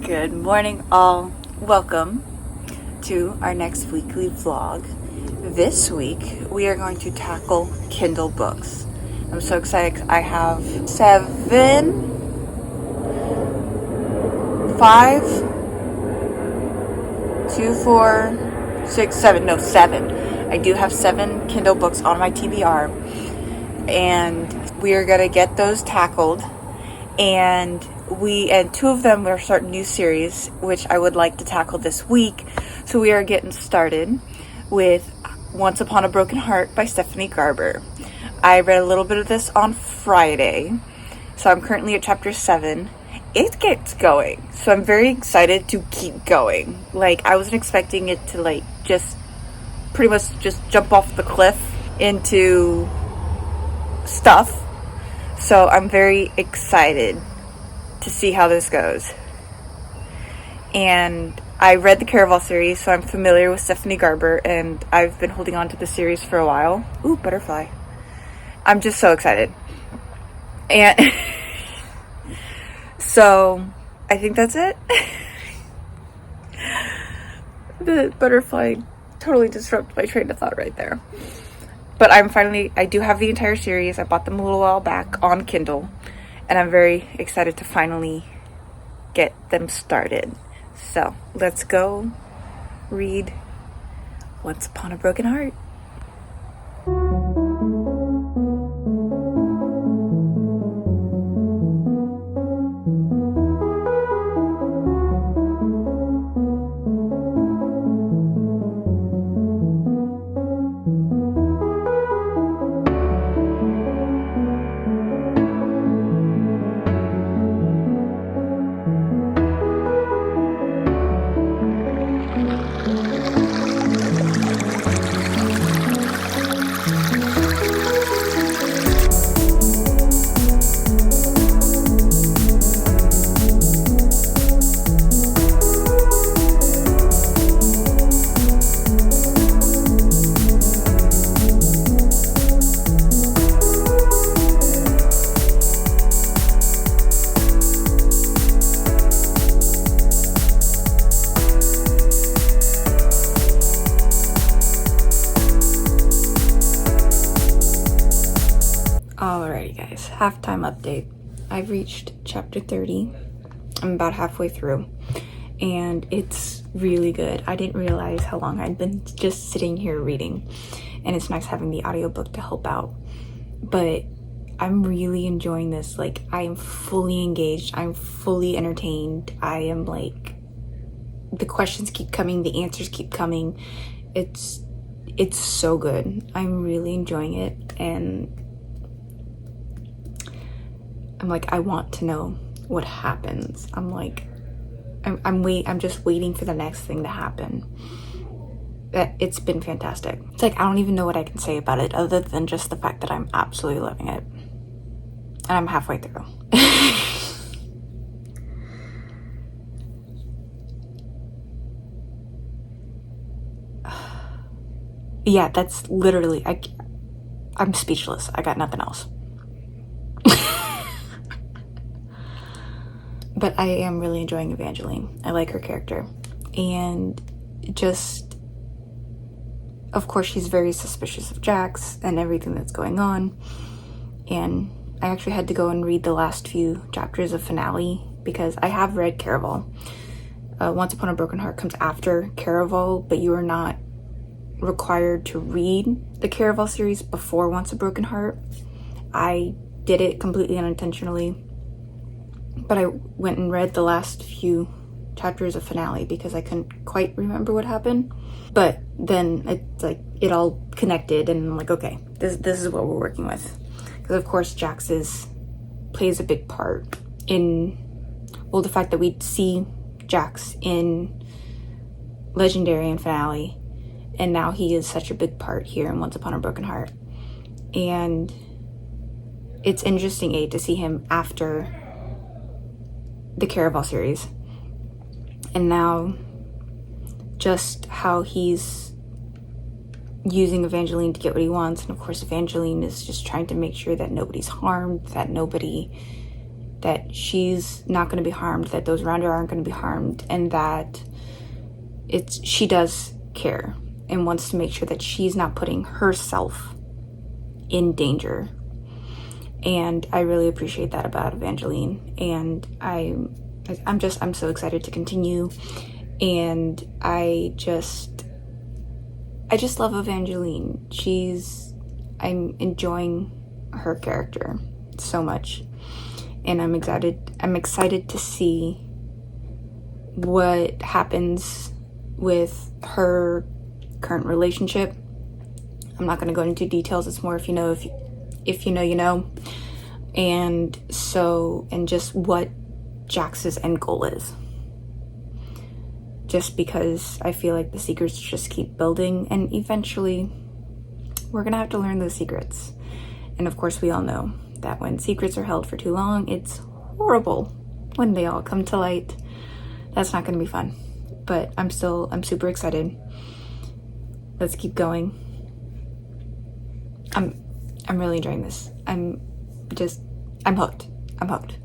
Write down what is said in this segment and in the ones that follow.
Good morning, all. Welcome to our next weekly vlog. This week, we are going to tackle Kindle books. I'm so excited. I have seven. I do have 7 Kindle books on my TBR, and we are gonna get those tackled. And 2 of them are starting a new series, which I would like to tackle this week. So we are getting started with Once Upon a Broken Heart by Stephanie Garber. I read a little bit of this on Friday, so I'm currently at chapter 7. It gets going, so I'm very excited to keep going. I wasn't expecting it to just pretty much just jump off the cliff into stuff. So I'm very excited to see how this goes. And I read the Caraval series, so I'm familiar with Stephanie Garber, and I've been holding on to the series for a while. Ooh, butterfly. I'm just so excited. And so I think that's it. The butterfly totally disrupted my train of thought right there. But I do have the entire series. I bought them a little while back on Kindle, and I'm very excited to finally get them started. So let's go read Once Upon a Broken Heart. Alrighty guys, halftime update. I've reached chapter 30. I'm about halfway through, and it's really good. I didn't realize how long I'd been just sitting here reading, and it's nice having the audiobook to help out. But I'm really enjoying this. I am fully engaged. I'm fully entertained. I am the questions keep coming, the answers keep coming. It's so good. I'm really enjoying it, and I want to know what happens. I'm just waiting for the next thing to happen. It's been fantastic. It's I don't even know what I can say about it other than just the fact that I'm absolutely loving it. And I'm halfway through. Yeah, that's literally, I'm speechless. I got nothing else. But I am really enjoying Evangeline. I like her character. And of course, she's very suspicious of Jax and everything that's going on. And I actually had to go and read the last few chapters of Finale because I have read Caraval. Once Upon a Broken Heart comes after Caraval, but you are not required to read the Caraval series before Once a Broken Heart. I did it completely unintentionally. But I went and read the last few chapters of Finale because I couldn't quite remember what happened. But then it's it all connected, and I'm okay, this is what we're working with. Because of course Jax plays a big part in, the fact that we see Jax in Legendary and Finale, and now he is such a big part here in Once Upon a Broken Heart. And it's interesting, to see him after the Caraval series, and now just how he's using Evangeline to get what he wants. And of course Evangeline is just trying to make sure that nobody's harmed, that that she's not going to be harmed, that those around her aren't going to be harmed, and that she does care and wants to make sure that she's not putting herself in danger. And I really appreciate that about Evangeline, and I'm so excited to continue. And I just love Evangeline. I'm enjoying her character so much, and I'm excited to see what happens with her current relationship. I'm not going to go into details. It's more if you know, you know. And just what Jax's end goal is. Just because I feel like the secrets just keep building, and eventually we're going to have to learn those secrets. And of course we all know that when secrets are held for too long, it's horrible when they all come to light. That's not going to be fun. But I'm super excited. Let's keep going. I'm really enjoying this. I'm hooked. I'm hooked.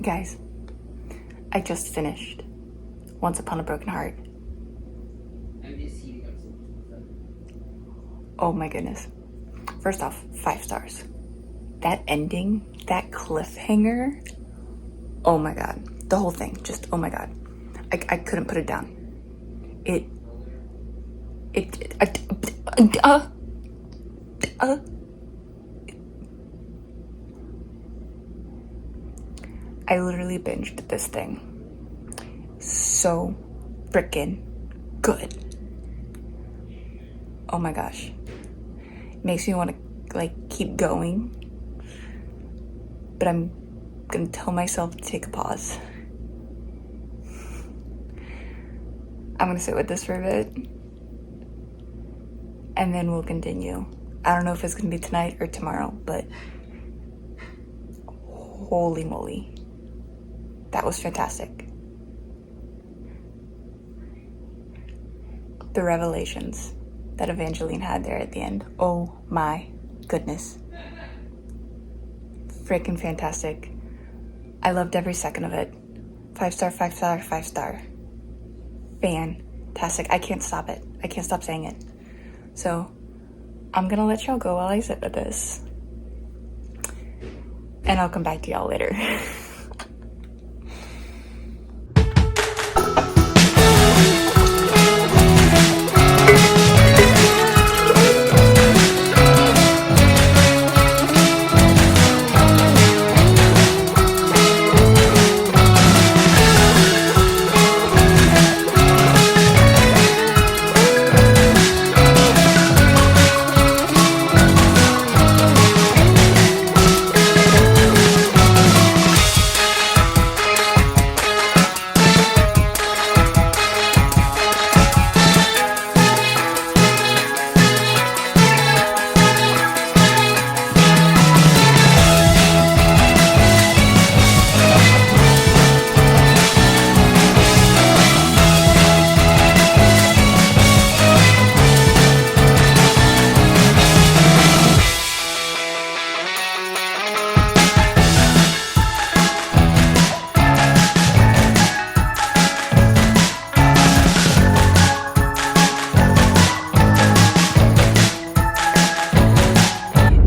Guys, I just finished Once Upon a Broken Heart. Oh my goodness. First off, 5 stars. That ending, that cliffhanger, oh my god. The whole thing, just oh my god. I couldn't put it down. I literally binged this thing. So freaking good. Oh my gosh. Makes me want to keep going. But I'm gonna tell myself to take a pause. I'm gonna sit with this for a bit. And then we'll continue. I don't know if it's gonna be tonight or tomorrow, but holy moly. That was fantastic. The revelations that Evangeline had there at the end. Oh my goodness. Freaking fantastic. I loved every second of it. 5 star, 5 star, 5 star. Fantastic. I can't stop it. I can't stop saying it. So I'm gonna let y'all go while I sit with this. And I'll come back to y'all later.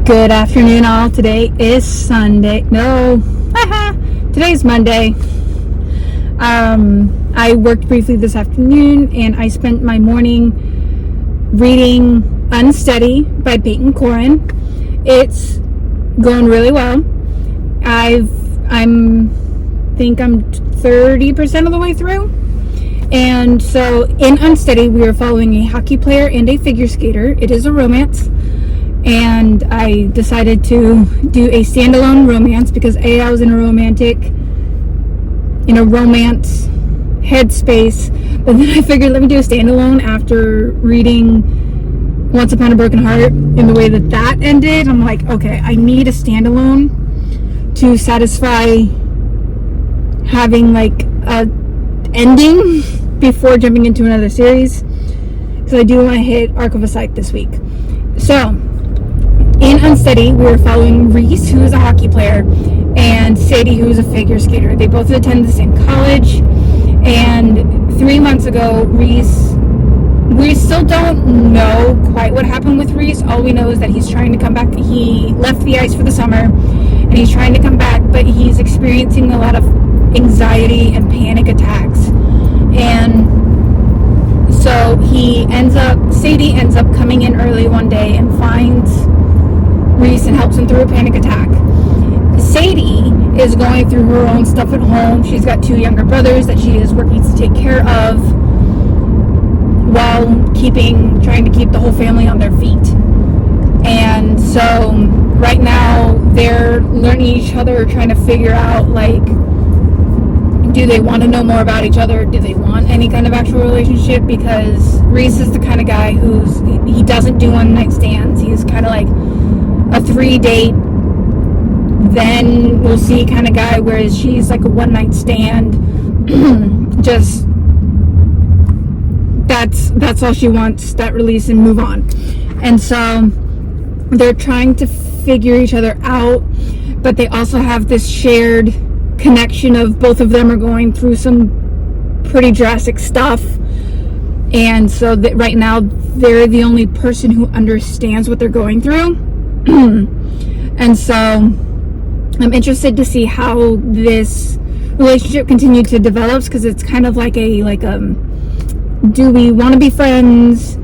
Good afternoon, all. Today is Sunday. No, today's Monday. I worked briefly this afternoon, and I spent my morning reading Unsteady by Peyton Corrine. It's going really well. I think I'm 30% of the way through. And so in Unsteady, we are following a hockey player and a figure skater. It is a romance. And I decided to do a standalone romance because I was in a romance headspace. But then I figured, let me do a standalone after reading Once Upon a Broken Heart in the way that that ended. I'm like, okay, I need a standalone to satisfy having like a ending before jumping into another series, because I do want to hit Arc of a Scythe this week. So in Unsteady, we were following Reese, who is a hockey player, and Sadie, who is a figure skater. They both attend the same college, and 3 months ago, we still don't know quite what happened with Reese. All we know is that he's trying to come back. He left the ice for the summer, and he's trying to come back, but he's experiencing a lot of anxiety and panic attacks. And so Sadie ends up coming in early one day and finds Reese and helps him through a panic attack. Sadie is going through her own stuff at home. She's got 2 younger brothers that she is working to take care of, while trying to keep the whole family on their feet. And so right now they're learning each other, trying to figure out, like, do they want to know more about each other? Do they want any kind of actual relationship? Because Reese is the kind of guy he doesn't do one-night stands. He's kind of like a 3-date, then we'll see kind of guy, whereas she's like a one-night stand. Just that's all she wants, that release and move on. And so they're trying to figure each other out, but they also have this shared connection of both of them are going through some pretty drastic stuff. And so that right now they're the only person who understands what they're going through. And so I'm interested to see how this relationship continues to develop, because it's kind of like do we want to be friends?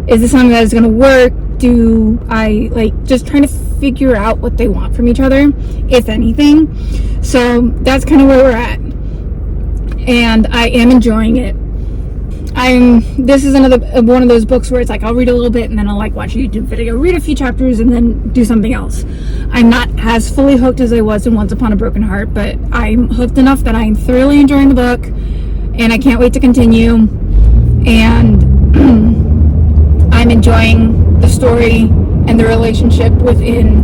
Is this something that is going to work? Do I just trying to figure out what they want from each other, if anything. So that's kind of where we're at, and I am enjoying it. This is another one of those books where it's like I'll read a little bit and then I'll watch a YouTube video, read a few chapters, and then do something else. I'm not as fully hooked as I was in Once Upon a Broken Heart, but I'm hooked enough that I'm thoroughly enjoying the book, and I can't wait to continue. And I'm enjoying the story and the relationship within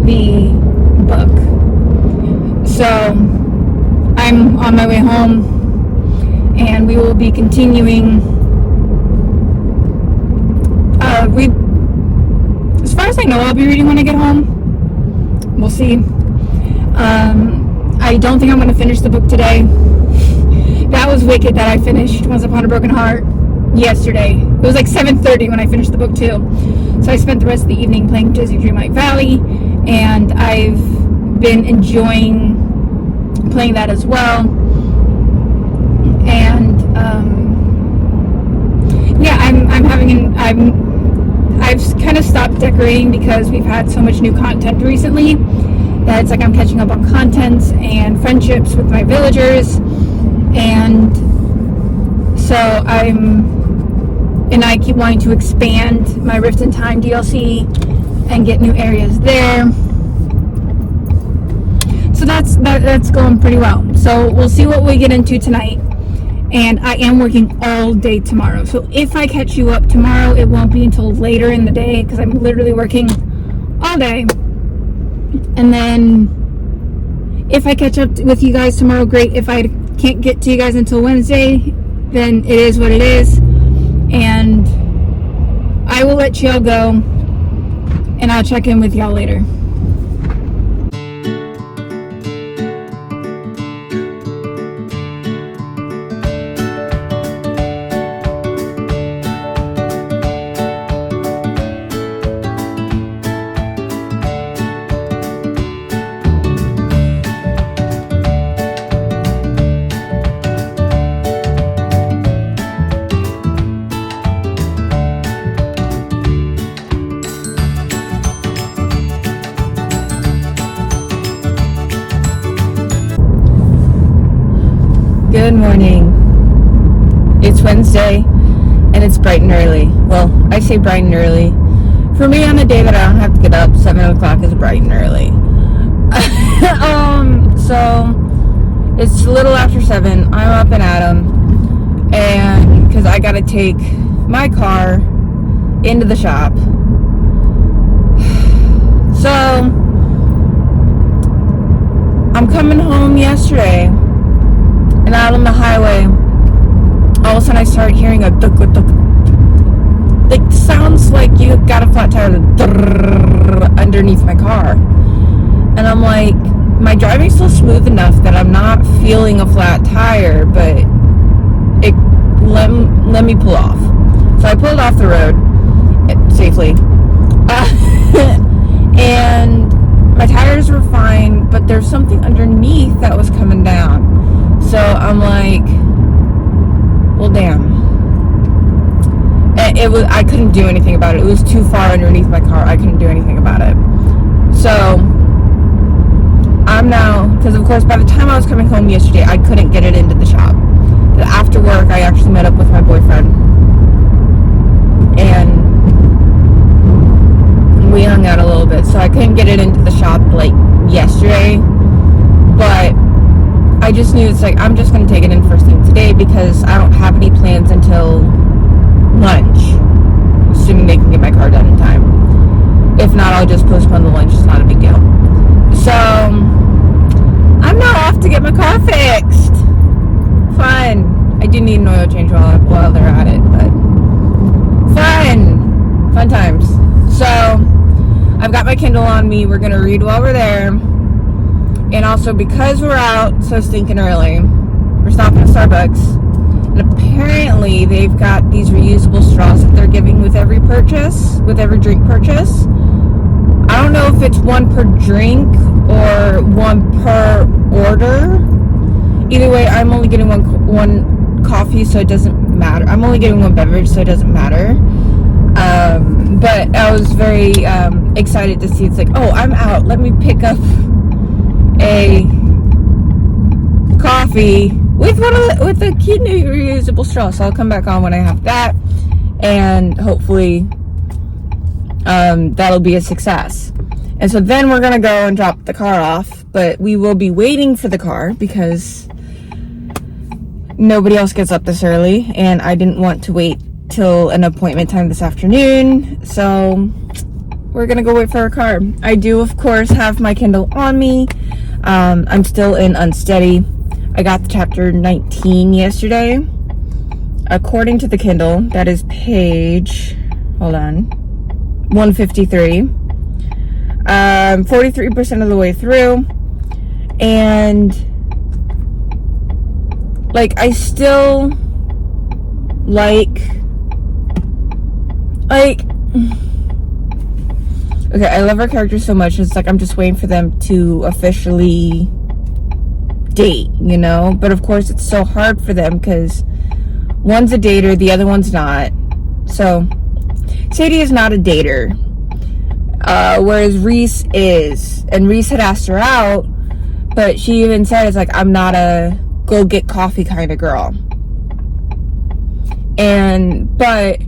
the book. So I'm on my way home, and we will be continuing. As far as I know, I'll be reading when I get home. We'll see. I don't think I'm going to finish the book today. That was wicked that I finished Once Upon a Broken Heart yesterday. It was like 7:30 when I finished the book too. So I spent the rest of the evening playing Disney Dreamlight Valley, and I've been enjoying playing that as well. And I've kind of stopped decorating because we've had so much new content recently that it's like I'm catching up on content and friendships with my villagers. And so I keep wanting to expand my Rift in Time DLC and get new areas there. So that's going pretty well. So we'll see what we get into tonight. And I am working all day tomorrow. So if I catch you up tomorrow, it won't be until later in the day, because I'm literally working all day. And then if I catch up with you guys tomorrow, great. If I can't get to you guys until Wednesday, then it is what it is. And I will let y'all go, and I'll check in with y'all later. Good morning. It's Wednesday and it's bright and early. Well, I say bright and early. For me, on a day that I don't have to get up, 7 o'clock is bright and early. So it's a little after 7. I'm up and at 'em, and because I gotta take my car into the shop. So I'm coming home yesterday, and out on the highway, all of a sudden I start hearing a duk duk duk. Like, sounds like you got a flat tire underneath my car. And I'm like, my driving's still smooth enough that I'm not feeling a flat tire, but it let me pull off. So I pulled off the road safely. And my tires were fine, but there's something underneath that was coming down. So I'm like, well, damn. And I couldn't do anything about it. It was too far underneath my car. I couldn't do anything about it. So I'm now, because of course by the time I was coming home yesterday, I couldn't get it into the shop. But after work, I actually met up with my boyfriend, and we hung out a little bit. So I couldn't get it into the shop like yesterday, but I just knew it's like, I'm just going to take it in first thing today, because I don't have any plans until lunch, assuming they can get my car done in time. If not, I'll just postpone the lunch. It's not a big deal. So I'm now off to get my car fixed. Fun. I do need an oil change while they're at it, but fun times. So I've got my Kindle on me. We're gonna read while we're there. And also, because we're out so stinking early, we're stopping at Starbucks. And apparently they've got these reusable straws that they're giving with every purchase, with every drink purchase. I don't know if it's one per drink or one per order. Either way, I'm only getting one coffee, so it doesn't matter. I'm only getting one beverage, so it doesn't matter. But I was very excited to see. It's like, oh, I'm out. Let me pick up a coffee with a cute new reusable straw. So I'll come back on when I have that, and hopefully that'll be a success. And so then we're gonna go and drop the car off, but we will be waiting for the car because nobody else gets up this early, and I didn't want to wait till an appointment time this afternoon. So we're gonna go wait for our car. I do, of course, have my Kindle on me. I'm still in Unsteady. I got the chapter 19 yesterday. According to the Kindle, that is page, hold on, 153. 43% of the way through. And like, I still like okay, I love our characters so much. It's like I'm just waiting for them to officially date, you know? But of course it's so hard for them because one's a dater, the other one's not. So Sadie is not a dater, whereas Reese is. And Reese had asked her out, but she even said, it's like, I'm not a go get coffee kind of girl. But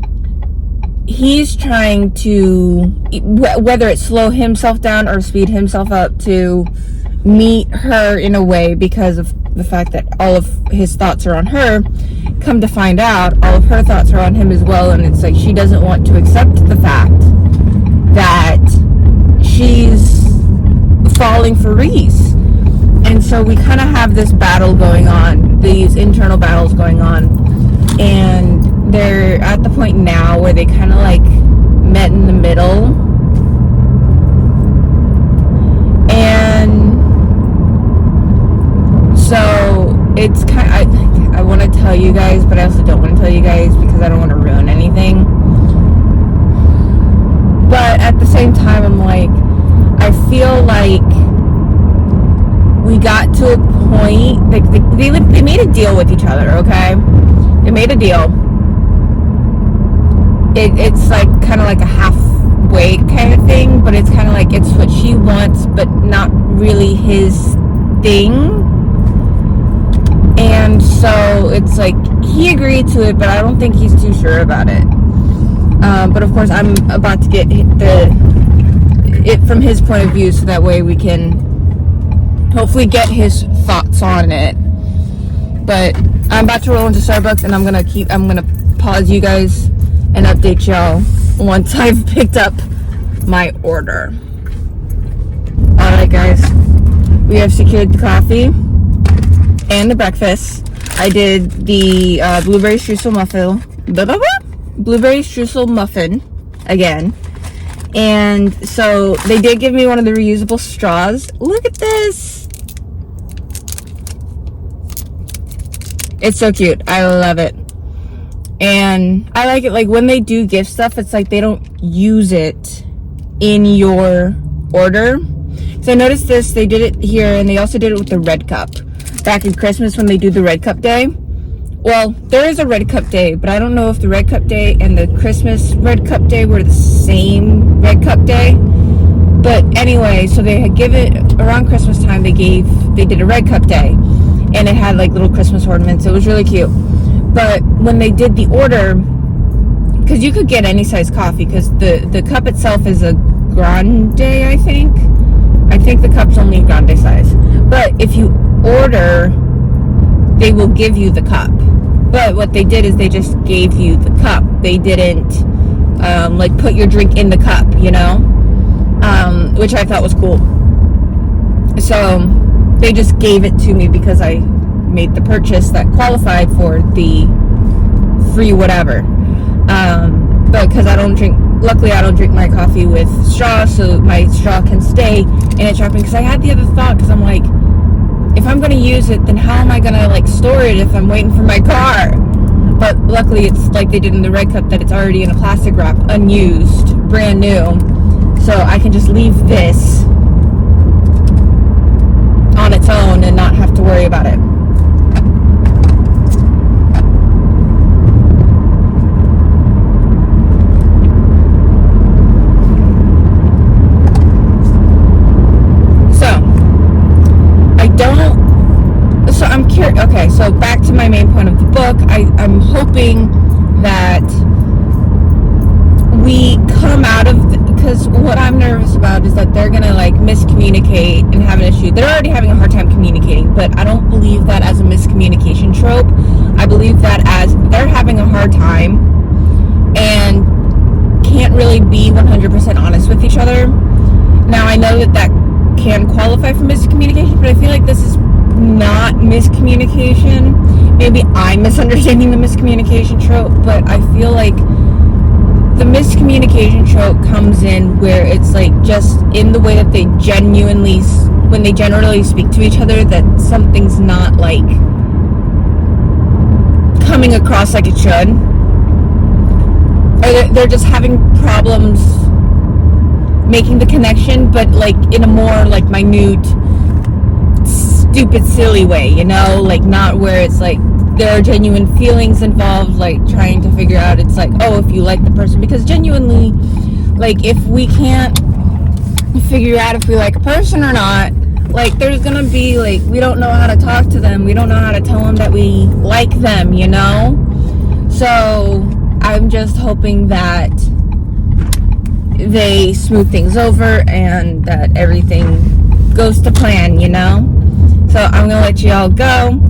he's trying to, whether it's slow himself down or speed himself up, to meet her in a way, because of the fact that all of his thoughts are on her. Come to find out, all of her thoughts are on him as well, and it's like she doesn't want to accept the fact that she's falling for Reese. And so we kind of have this battle going on, these internal battles going on, and they're at the point now where they kind of like met in the middle. And so it's kind of, I want to tell you guys, but I also don't want to tell you guys because I don't want to ruin anything. But at the same time, I'm like, I feel like we got to a point, they made a deal with each other, okay? They made a deal. It's like kind of like a halfway kind of thing, but it's kind of like it's what she wants, but not really his thing. And so it's like he agreed to it, but I don't think he's too sure about it. But of course, I'm about to get it from his point of view, so that way we can hopefully get his thoughts on it. But I'm about to roll into Starbucks, and I'm gonna pause you guys and update y'all once I've picked up my order. Alright guys, we have secured the coffee and the breakfast. I did the blueberry streusel muffin again. And so they did give me one of the reusable straws. Look at this. It's so cute. I love it. And I like it, like when they do gift stuff, it's like they don't use it in your order. So I noticed this, they did it here, and they also did it with the red cup. Back in Christmas when they do the red cup day. Well, there is a red cup day, but I don't know if the red cup day and the Christmas red cup day were the same red cup day. But anyway, so they had given, around Christmas time, they did a red cup day. And it had like little Christmas ornaments. It was really cute. But when they did the order, because you could get any size coffee, because the cup itself is a grande, I think. I think the cup's only grande size. But if you order, they will give you the cup. But what they did is they just gave you the cup. They didn't like put your drink in the cup, you know, which I thought was cool. So they just gave it to me because I made the purchase that qualified for the free whatever. But because luckily I don't drink my coffee with straw, so my straw can stay in its wrapping. Because I had the other thought, because I'm like, if I'm going to use it, then how am I going to like store it if I'm waiting for my car? But luckily it's like they did in the red cup, that it's already in a plastic wrap, unused, brand new. So I can just leave this on its own and not have to worry about it. Okay, so back to my main point of the book. I'm hoping that we come out of, because what I'm nervous about is that they're gonna like miscommunicate and have an issue. They're already having a hard time communicating, but I don't believe that as a miscommunication trope. I believe that as they're having a hard time and can't really be 100% honest with each other. Now I know that can qualify for miscommunication, but I feel like this is not miscommunication. Maybe I'm misunderstanding the miscommunication trope, but I feel like the miscommunication trope comes in where it's like just in the way that they when they generally speak to each other, that something's not like coming across like it should, or they're just having problems making the connection, but like in a more like minute, stupid, silly way, you know, like not where it's like there are genuine feelings involved, like trying to figure out, it's like, oh, if you like the person, because genuinely, like if we can't figure out if we like a person or not, like there's gonna be like, we don't know how to talk to them, we don't know how to tell them that we like them, you know. So I'm just hoping that they smooth things over and that everything goes to plan, you know. So I'm gonna let you all go,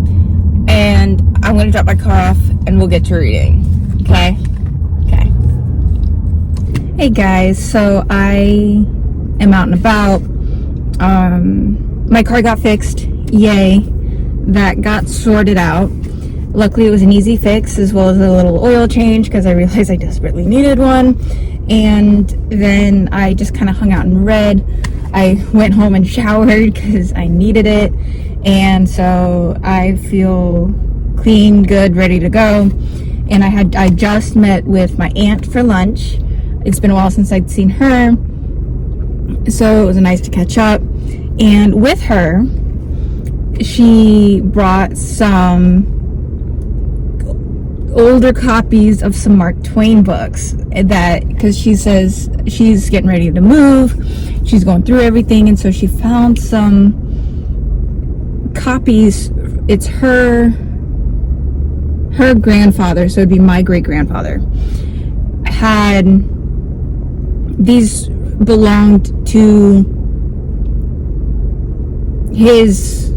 and I'm gonna drop my car off and we'll get to reading. Okay? Hey guys, so I am out and about. My car got fixed. Yay. That got sorted out. Luckily it was an easy fix, as well as a little oil change, because I realized I desperately needed one. And then I just kind of hung out and read. I went home and showered because I needed it. And so I feel clean, good, ready to go. And I just met with my aunt for lunch. It's been a while since I'd seen her, so it was nice to catch up. And with her, she brought some older copies of some Mark Twain books, that because she says she's getting ready to move, she's going through everything, and so she found some copies. It's her grandfather, so it'd be my great-grandfather, had these, belonged to his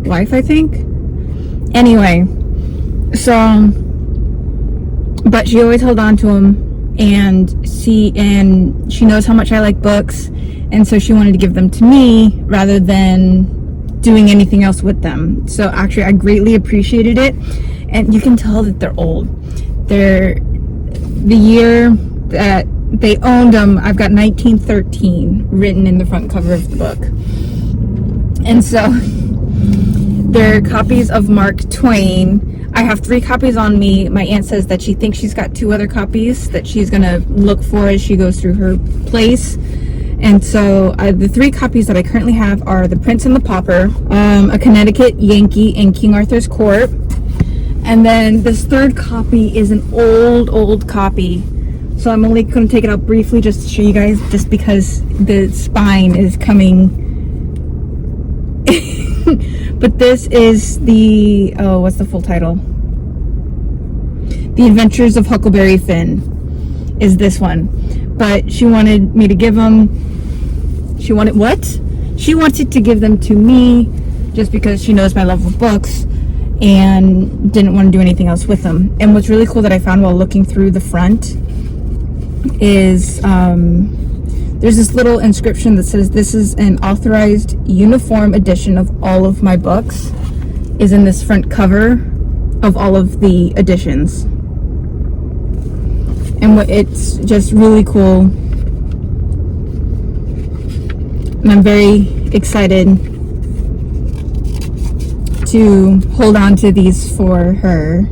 wife, I think. Anyway, so but she always held on to them, and she knows how much I like books, and so she wanted to give them to me rather than doing anything else with them. So actually I greatly appreciated it, and you can tell that they're old. They're the year that they owned them. I've got 1913 written in the front cover of the book, and so they're copies of Mark Twain. I have 3 copies on me. My aunt says that she thinks she's got 2 other copies that she's gonna look for as she goes through her place. And so the 3 copies that I currently have are The Prince and the Pauper, A Connecticut Yankee in King Arthur's Court, and then this 3rd copy is an old copy. So I'm only going to take it out briefly just to show you guys, just because the spine is coming. But this is the, what's the full title? The Adventures of Huckleberry Finn is this one. But she wanted me to give them, she wanted to give them to me just because she knows my love of books and didn't want to do anything else with them. And what's really cool that I found while looking through the front is there's this little inscription that says, "This is an authorized uniform edition of all of my books," is in this front cover of all of the editions. And it's just really cool, and I'm very excited to hold on to these for her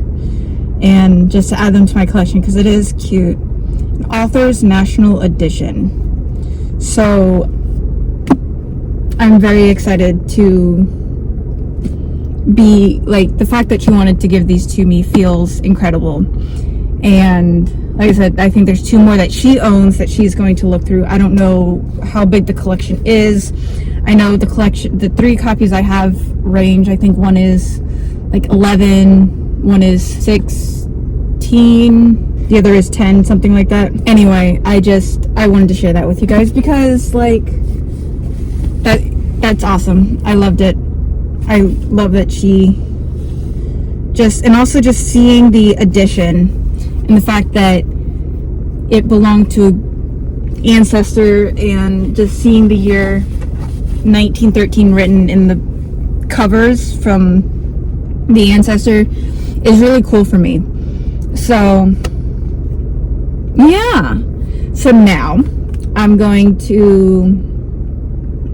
and just to add them to my collection because it is cute. An Author's National Edition. So I'm very excited to be, like, the fact that she wanted to give these to me feels incredible. And like I said, I think there's 2 more that she owns that she's going to look through. I don't know how big the collection is. I know the collection, the 3 copies I have range. I think one is like 11, one is 16, the other is 10, something like that. Anyway, I wanted to share that with you guys because, like, that's awesome. I loved it. I love that she and also just seeing the edition and the fact that it belonged to an ancestor, and just seeing the year 1913 written in the covers from the ancestor is really cool for me. So yeah, so now I'm going to,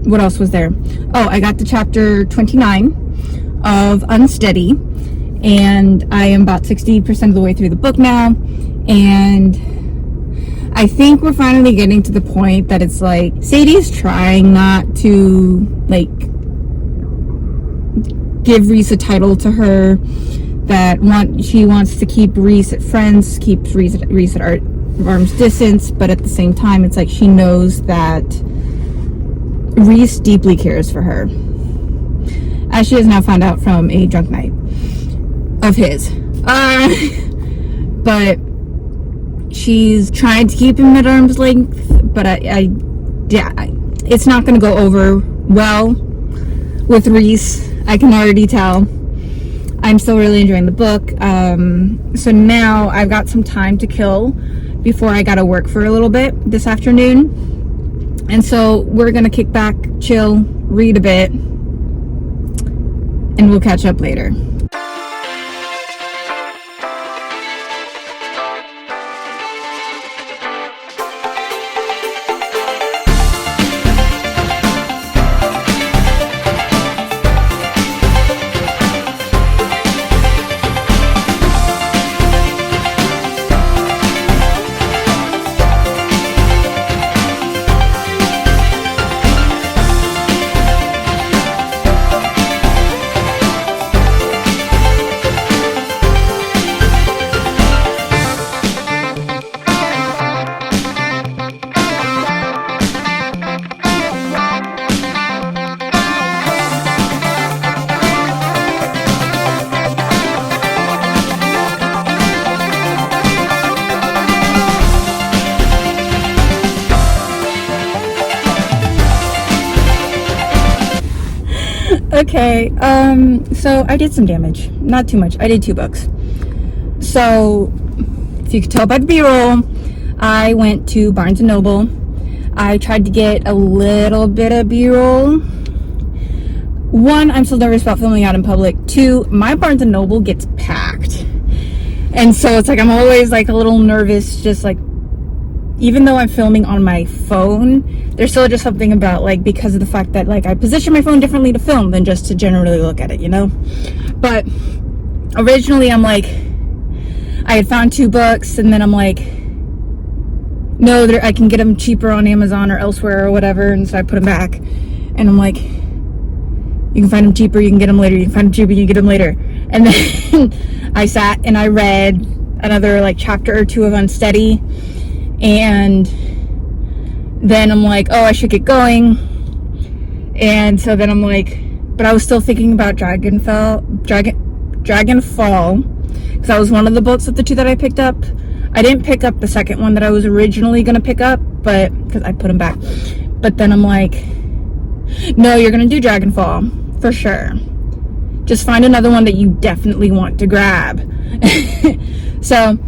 what else was there? Oh, I got to chapter 29 of Unsteady, and I am about 60% of the way through the book now, and I think we're finally getting to the point that it's like Sadie's trying not to, like, give Reese a title to her, that she wants to keep Reese at friends, keep Reese at arm's distance, but at the same time it's like she knows that Reese deeply cares for her, as she has now found out from a drunk night of his. But she's trying to keep him at arm's length, but it's not going to go over well with Reese. I can already tell. I'm still really enjoying the book. So now I've got some time to kill before I gotta work for a little bit this afternoon. And so we're gonna kick back, chill, read a bit, and we'll catch up later. Okay, so I did some damage. Not too much. I did 2 books. So if you could tell by the B-roll, I went to Barnes & Noble. I tried to get a little bit of B-roll. 1, I'm still nervous about filming out in public. 2, my Barnes & Noble gets packed. And so it's like I'm always like a little nervous, just like, even though I'm filming on my phone, there's still just something about, like, because of the fact that, like, I position my phone differently to film than just to generally look at it, you know? But originally I'm like, I had found 2 books, and then I'm like, no, I can get them cheaper on Amazon or elsewhere or whatever, and so I put them back. And I'm like, you can find them cheaper, you can get them later, you can find them cheaper, you can get them later. And then I sat and I read another, like, chapter or 2 of Unsteady. And then I'm like, oh, I should get going. And so then I'm like, but I was still thinking about Dragonfall, because that was one of the books of the 2 that I picked up. I didn't pick up the second one that I was originally going to pick up, but because I put them back. But then I'm like, no, you're going to do Dragonfall for sure. Just find another one that you definitely want to grab. So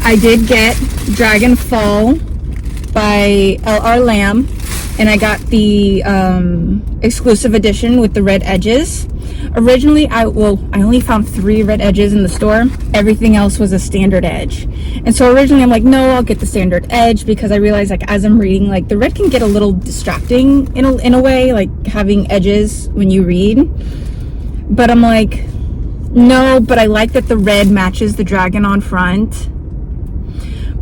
I did get Dragonfall by L.R. Lamb, and I got the exclusive edition with the red edges. Originally, I only found 3 red edges in the store. Everything else was a standard edge. And so originally I'm like, no, I'll get the standard edge, because I realized, like, as I'm reading, like, the red can get a little distracting in a way, like having edges when you read. But I'm like, no, but I like that the red matches the dragon on front.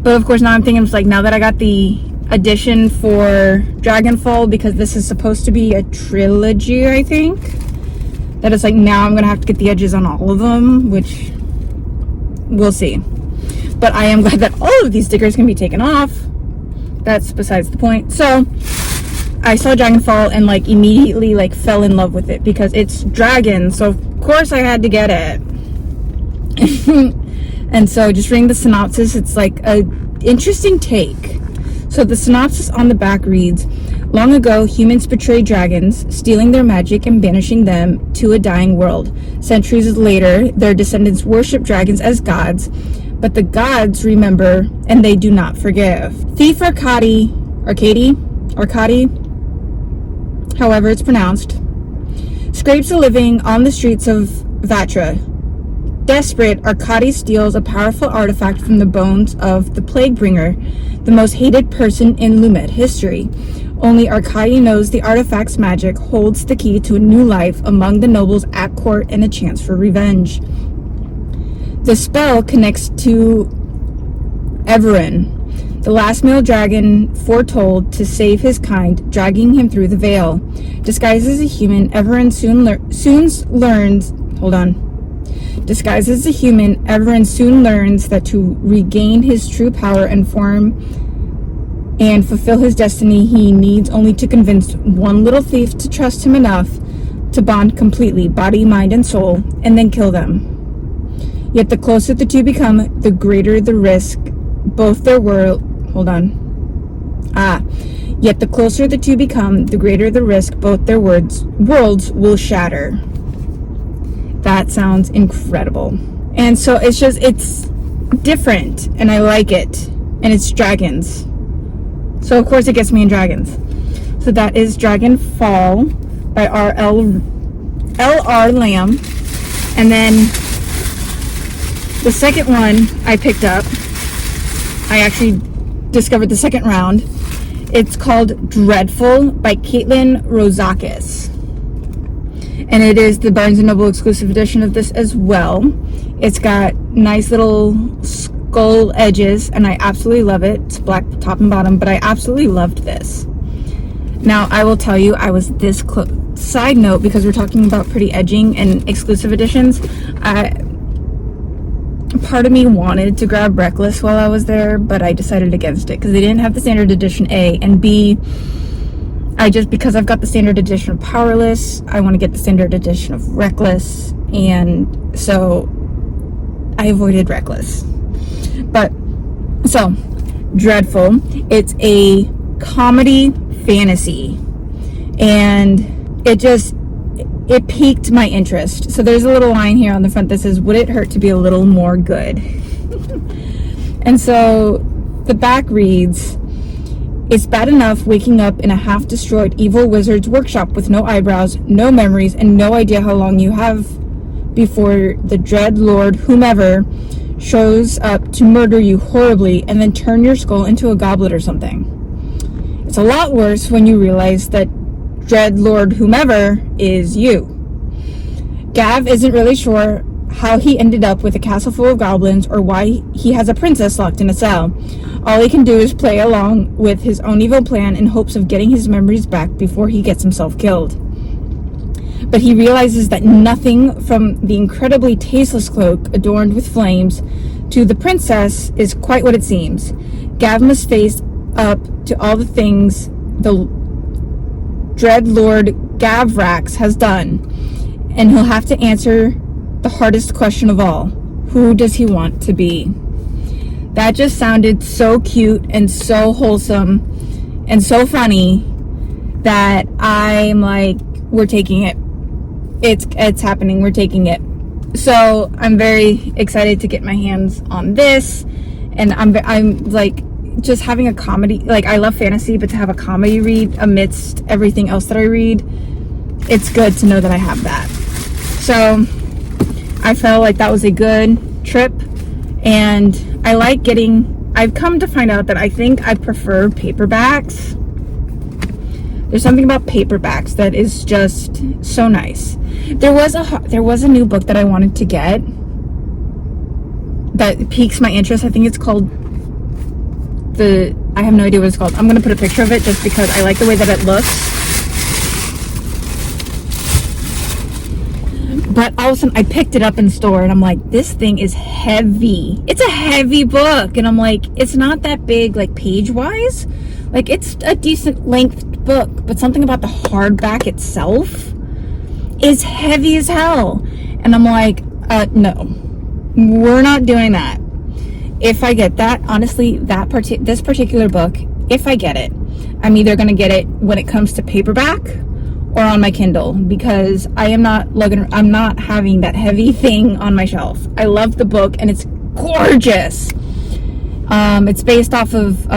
But of course now I'm thinking, it's like, now that I got the edition for Dragonfall, because this is supposed to be a trilogy, I think, that it's like, now I'm gonna have to get the edges on all of them, which we'll see. But I am glad that all of these stickers can be taken off. That's besides the point. So I saw Dragonfall and, like, immediately, like, fell in love with it, because it's dragon, so of course I had to get it. And so just reading the synopsis, it's like a interesting take. So the synopsis on the back reads, long ago, humans betrayed dragons, stealing their magic and banishing them to a dying world. Centuries later, their descendants worship dragons as gods, but the gods remember and they do not forgive. Thief Arkady, however it's pronounced, scrapes a living on the streets of Vatra. Desperate, Arkady steals a powerful artifact from the bones of the Plaguebringer, the most hated person in Lumet history. Only Arkady knows the artifact's magic holds the key to a new life among the nobles at court and a chance for revenge. The spell connects to Everin, the last male dragon foretold to save his kind, dragging him through the veil. Disguised as a human, Everin soon learns that to regain his true power and form and fulfill his destiny, he needs only to convince one little thief to trust him enough to bond completely, body, mind, and soul, and then kill them. Yet the closer the two become, the greater the risk both their worlds will shatter. That sounds incredible. And so it's different, and I like it, and it's dragons. So of course it gets me in dragons. So that is Dragonfall by L.R. Lamb. And then the second one I picked up, I actually discovered the second round. It's called Dreadful by Caitlin Rozakis. And it is the Barnes & Noble exclusive edition of this as well. It's got nice little skull edges, and I absolutely love it. It's black top and bottom, but I absolutely loved this. Now, I will tell you, I was this close. Side note, because we're talking about pretty edging and exclusive editions, part of me wanted to grab Reckless while I was there, but I decided against it because they didn't have the standard edition A, and B, because I've got the standard edition of Powerless, I want to get the standard edition of Reckless, and so I avoided Reckless. But, so, Dreadful, it's a comedy fantasy, and it piqued my interest. So there's a little line here on the front that says, would it hurt to be a little more good? And so the back reads, it's bad enough waking up in a half-destroyed evil wizard's workshop with no eyebrows, no memories, and no idea how long you have before the dread lord whomever shows up to murder you horribly and then turn your skull into a goblet or something. It's a lot worse when you realize that dread lord whomever is you. Gav isn't really sure how he ended up with a castle full of goblins or why he has a princess locked in a cell. All he can do is play along with his own evil plan in hopes of getting his memories back before he gets himself killed. But he realizes that nothing from the incredibly tasteless cloak adorned with flames to the princess is quite what it seems. Gav must face up to all the things the dread Lord Gavrax has done, and he'll have to answer the hardest question of all. Who does he want to be? That just sounded so cute and so wholesome and so funny that I'm like, we're taking it. It's happening. We're taking it. So I'm very excited to get my hands on this, and I'm like just having a comedy. Like, I love fantasy, but to have a comedy read amidst everything else that I read, it's good to know that I have that. So I felt like that was a good trip, and I like getting, I've come to find out that I think I prefer paperbacks. There's something about paperbacks that is just so nice. There was a new book that I wanted to get that piques my interest. I think it's called I have no idea what it's called. I'm going to put a picture of it just because I like the way that it looks. But all of a sudden I picked it up in store and I'm like, this thing is heavy. It's a heavy book. And I'm like, it's not that big, like page wise. Like, it's a decent length book, but something about the hardback itself is heavy as hell. And I'm like, no, we're not doing that. If I get that, honestly, this particular book, if I get it, I'm either going to get it when it comes to paperback or on my Kindle, because I'm not having that heavy thing on my shelf. I love the book and it's gorgeous. It's based off of,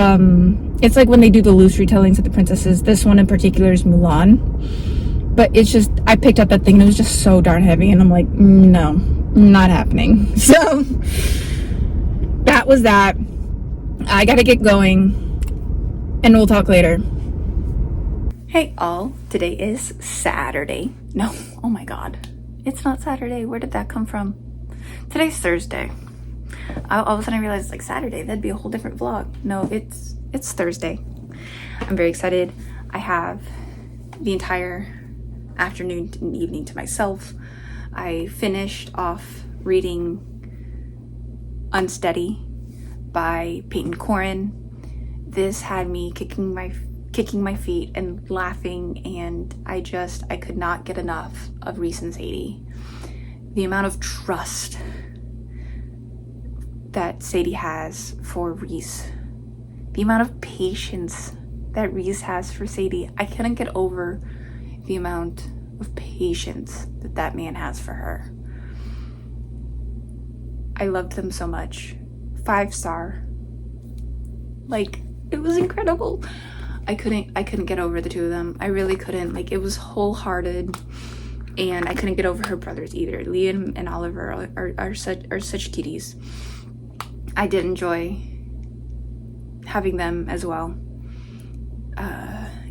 it's like when they do the loose retellings of the princesses. This one in particular is Mulan. But it's just, I picked up that thing and it was just so darn heavy. And I'm like, no, not happening. So that was that. I gotta get going. And we'll talk later. Hey all, today is Saturday. No, oh my god. It's not Saturday. Where did that come from? Today's Thursday. All of a sudden I realized, like, Saturday, that'd be a whole different vlog. No, it's Thursday. I'm very excited. I have the entire afternoon and evening to myself. I finished off reading Unsteady by Peyton Corrine. This had me kicking my feet and laughing, and I could not get enough of Reese and Sadie. The amount of trust that Sadie has for Reese, the amount of patience that Reese has for Sadie, I couldn't get over the amount of patience that man has for her. I loved them so much. 5-star. Like, it was incredible. I couldn't get over the two of them. I really couldn't. Like, it was wholehearted, and I couldn't get over her brothers either. Liam and Oliver are such cuties. I did enjoy having them as well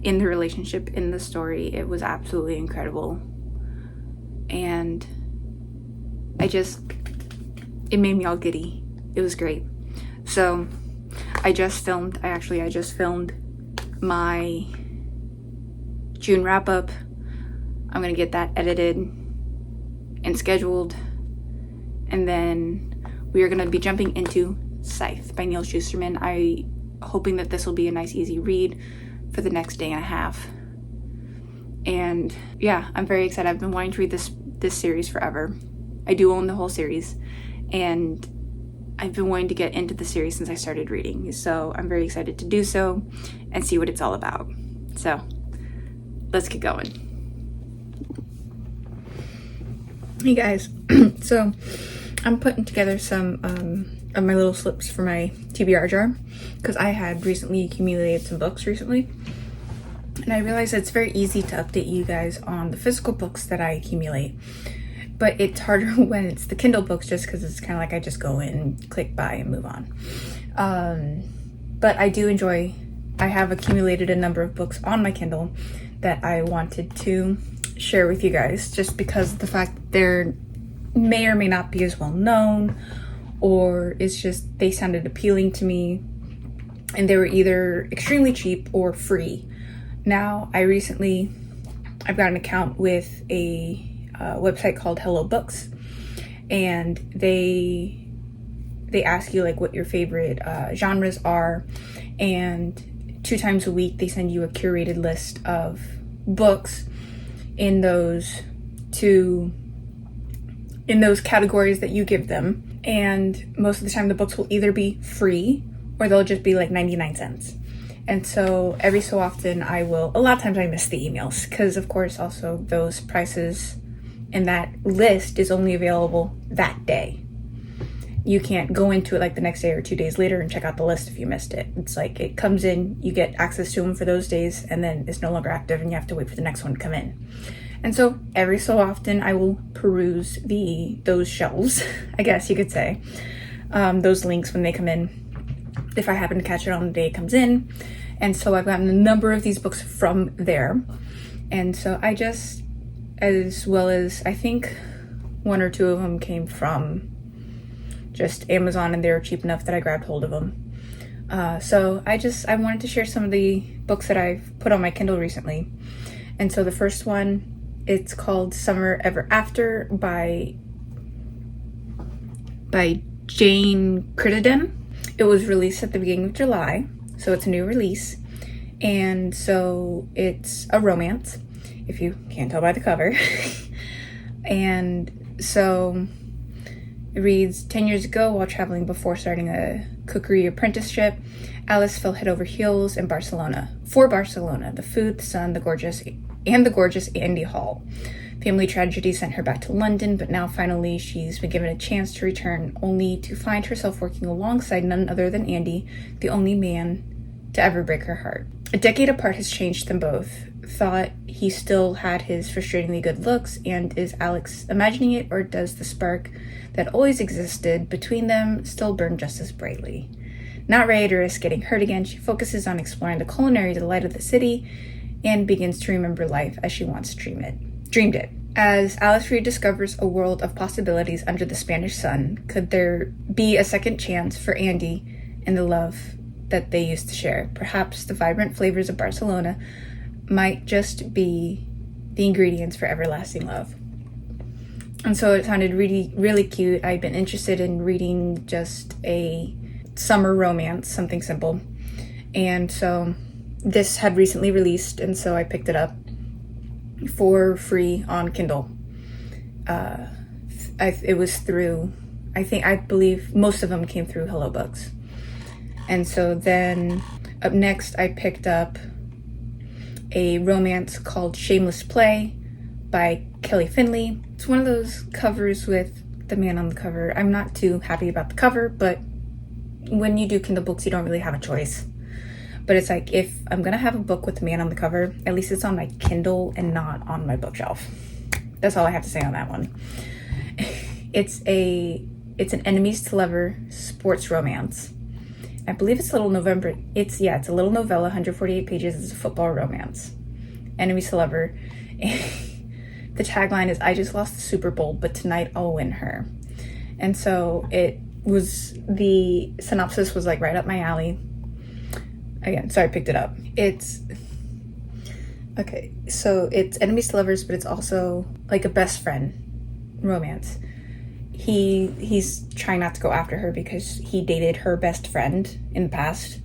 in the relationship, in the story. It was absolutely incredible, and it made me all giddy. It was great. So I just filmed my June wrap up. I'm gonna get that edited and scheduled, and then we are gonna be jumping into Scythe by Neal Shusterman. Hoping that this will be a nice easy read for the next day and a half. And yeah, I'm very excited. I've been wanting to read this series forever. I do own the whole series, and I've been wanting to get into the series since I started reading. So I'm very excited to do so and see what it's all about. So let's get going. Hey guys, so I'm putting together some of my little slips for my TBR jar because I had recently accumulated some books recently, and I realized it's very easy to update you guys on the physical books that I accumulate, but it's harder when it's the Kindle books just because it's kind of like I just go in and click buy and move on. But I do enjoy, I have accumulated a number of books on my Kindle that I wanted to share with you guys just because of the fact that they're may or may not be as well known, or it's just they sounded appealing to me and they were either extremely cheap or free. Now I've got an account with a website called Hello Books, and they ask you like what your favorite genres are, and 2 times a week they send you a curated list of books in those categories that you give them, and most of the time the books will either be free or they'll just be like 99 cents. And so every so often a lot of times I miss the emails because of course also those prices in that list is only available that day. You can't go into it like the next day or 2 days later and check out the list if you missed it. It's like it comes in, you get access to them for those days, and then it's no longer active and you have to wait for the next one to come in. And so every so often I will peruse those shelves, I guess you could say, those links when they come in, if I happen to catch it on the day it comes in. And so I've gotten a number of these books from there. And so I just, as well as I think 1 or 2 of them came from just Amazon, and they were cheap enough that I grabbed hold of them. So I wanted to share some of the books that I've put on my Kindle recently. And so the first one, it's called Summer Ever After by Jane Crittenden. It was released at the beginning of July, so it's a new release. And so it's a romance, if you can't tell by the cover. And so it reads, 10 years ago, while traveling before starting a cookery apprenticeship, Alice fell head over heels in Barcelona. For Barcelona, the food, the sun, the gorgeous Andy Hall. Family tragedy sent her back to London, but now finally she's been given a chance to return, only to find herself working alongside none other than Andy, the only man to ever break her heart. A decade apart has changed them both. Thought he still had his frustratingly good looks, and is Alex imagining it, or does the spark that always existed between them still burn just as brightly? Not ready to risk getting hurt again, she focuses on exploring the culinary delight of the city and begins to remember life as she once dreamed it. As Alice rediscovers a world of possibilities under the Spanish sun, could there be a second chance for Andy and the love that they used to share? Perhaps the vibrant flavors of Barcelona might just be the ingredients for everlasting love. And so it sounded really, really cute. I've been interested in reading just a summer romance, something simple. And so this had recently released, and so I picked it up for free on Kindle. It was through, I believe most of them came through Hello Books. And so then up next I picked up a romance called Shameless Play by Kelly Finley. It's one of those covers with the man on the cover. I'm not too happy about the cover, but when you do Kindle books, you don't really have a choice. But it's like, if I'm gonna have a book with the man on the cover, at least it's on my Kindle and not on my bookshelf. That's all I have to say on that one. It's an enemies to lover sports romance. I believe it's a little novella, 148 pages. It's a football romance. Enemies to lover. The tagline is, I just lost the Super Bowl, but tonight I'll win her. And so the synopsis was like right up my alley. Again, sorry, I picked it up. It's enemies to lovers, but it's also like a best friend romance. He's trying not to go after her because he dated her best friend in the past.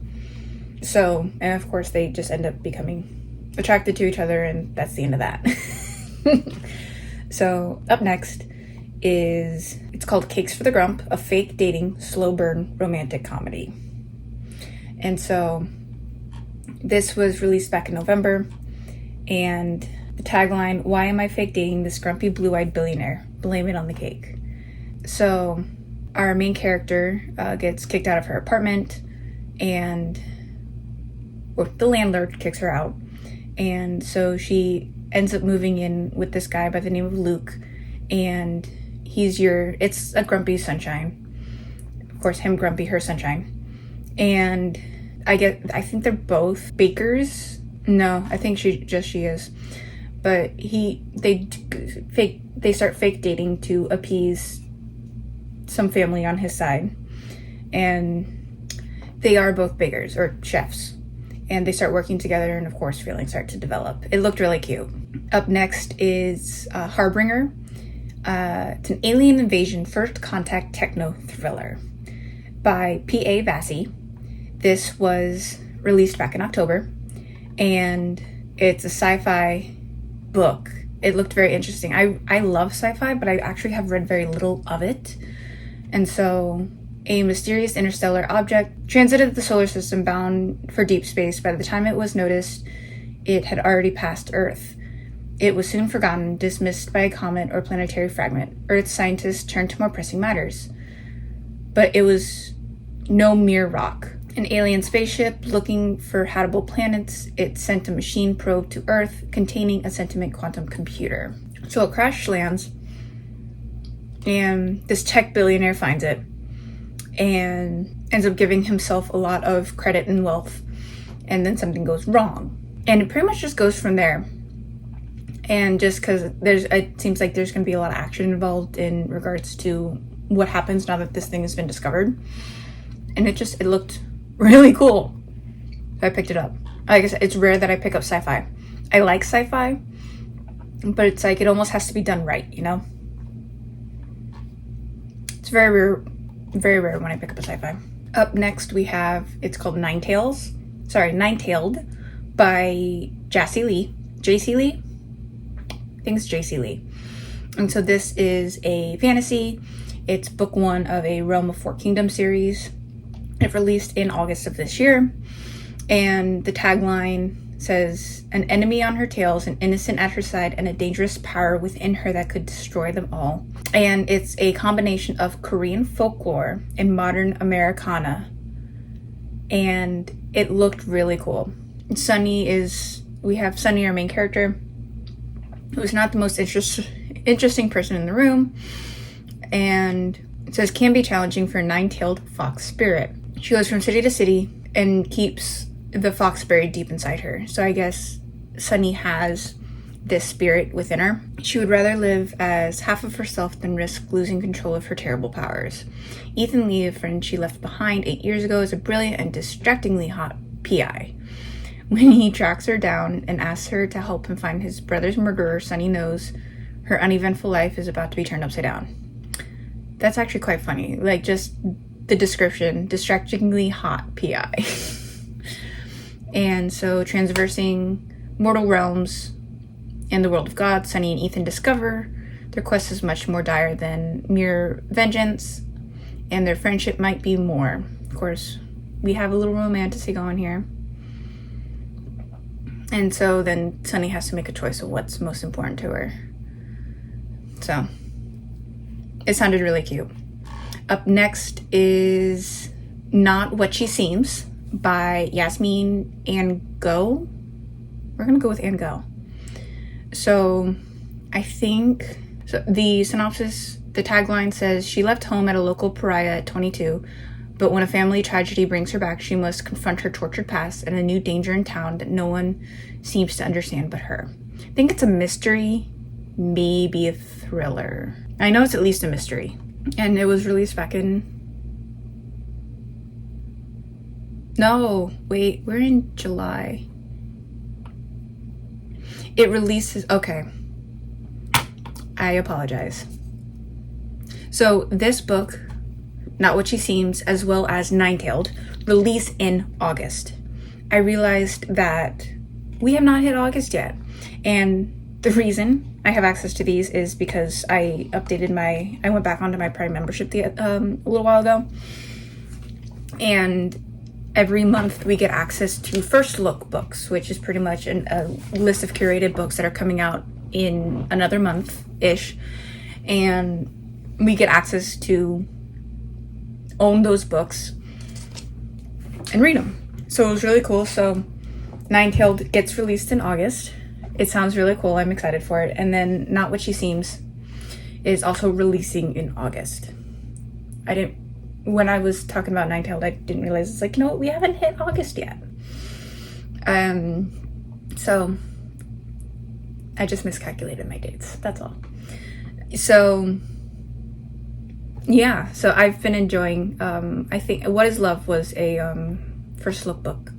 So, and of course they just end up becoming attracted to each other, and that's the end of that. So up next it's called Cakes for the Grump, a fake dating, slow burn romantic comedy. And so this was released back in November, and the tagline, why am I fake dating this grumpy blue-eyed billionaire? blame it on the cake. So our main character gets kicked out of her apartment, and the landlord kicks her out. And so she ends up moving in with this guy by the name of Luke, and it's a grumpy sunshine. Of course, him grumpy, her sunshine. And I think they're both bakers. No, I think she is. But they start fake dating to appease some family on his side. And they are both bakers, or chefs. And they start working together, and of course feelings start to develop. It looked really cute. Up next is Harbinger. It's an alien invasion first contact techno thriller by P.A. Vassie. This was released back in October, and it's a sci-fi book. It looked very interesting. I love sci-fi, but I actually have read very little of it. And so, a mysterious interstellar object transited the solar system bound for deep space. By the time it was noticed, it had already passed Earth. It was soon forgotten, dismissed by a comet or planetary fragment. Earth scientists turned to more pressing matters. But it was no mere rock. An alien spaceship looking for habitable planets, it sent a machine probe to Earth containing a sentient quantum computer. So it crash lands, and this tech billionaire finds it and ends up giving himself a lot of credit and wealth, and then something goes wrong. And it pretty much just goes from there. And just because it seems like there's going to be a lot of action involved in regards to what happens now that this thing has been discovered. And it looked really cool. So I picked it up. Like I said, it's rare that I pick up sci-fi. I like sci-fi, but it's like it almost has to be done right, you know? It's very rare when I pick up a sci-fi. Up next we have, it's called Nine-Tailed by J.C. Lee. I think it's J.C. Lee. And so this is a fantasy. It's book 1 of a Realm of Four Kingdoms series. It released in August of this year. And the tagline says, an enemy on her tails, an innocent at her side, and a dangerous power within her that could destroy them all. And it's a combination of Korean folklore and modern Americana. And it looked really cool. We have Sunny, our main character, who's not the most interesting person in the room. And it says, can be challenging for a nine-tailed fox spirit. She goes from city to city and keeps the fox buried deep inside her. So I guess Sunny has this spirit within her. She would rather live as half of herself than risk losing control of her terrible powers. Ethan Lee, a friend she left behind 8 years ago, is a brilliant and distractingly hot PI. When he tracks her down and asks her to help him find his brother's murderer, Sunny knows her uneventful life is about to be turned upside down. That's actually quite funny. Like, just the description, distractingly hot PI. And so, traversing mortal realms and the world of God, Sunny and Ethan discover their quest is much more dire than mere vengeance, and their friendship might be more. Of course, we have a little romantasy going here. And so then Sunny has to make a choice of what's most important to her. So, it sounded really cute. Up next is Not What She Seems by Yasmin Ango. We're going to go with Ango. So, the synopsis, the tagline says, she left home at a local pariah at 22, but when a family tragedy brings her back, she must confront her tortured past and a new danger in town that no one seems to understand but her. I think it's a mystery, maybe a thriller. I know it's at least a mystery. And it was released back in... No, wait, we're in July. It releases... Okay. I apologize. So this book, Not What She Seems, as well as Nine-Tailed, release in August. I realized that we have not hit August yet. And the reason I have access to these is because I went back onto my Prime membership a little while ago. And every month we get access to First Look books, which is pretty much a list of curated books that are coming out in another month-ish. and we get access to own those books and read them. So it was really cool. So Nine-Tailed gets released in August. It sounds really cool. I'm excited for it. And then Not What She Seems is also releasing in August. When I was talking about Nine-Tailed, I didn't realize it's like, you know what, we haven't hit August yet. So I just miscalculated my dates. That's all. So yeah, so I've been enjoying, I think What Is Love was a first look book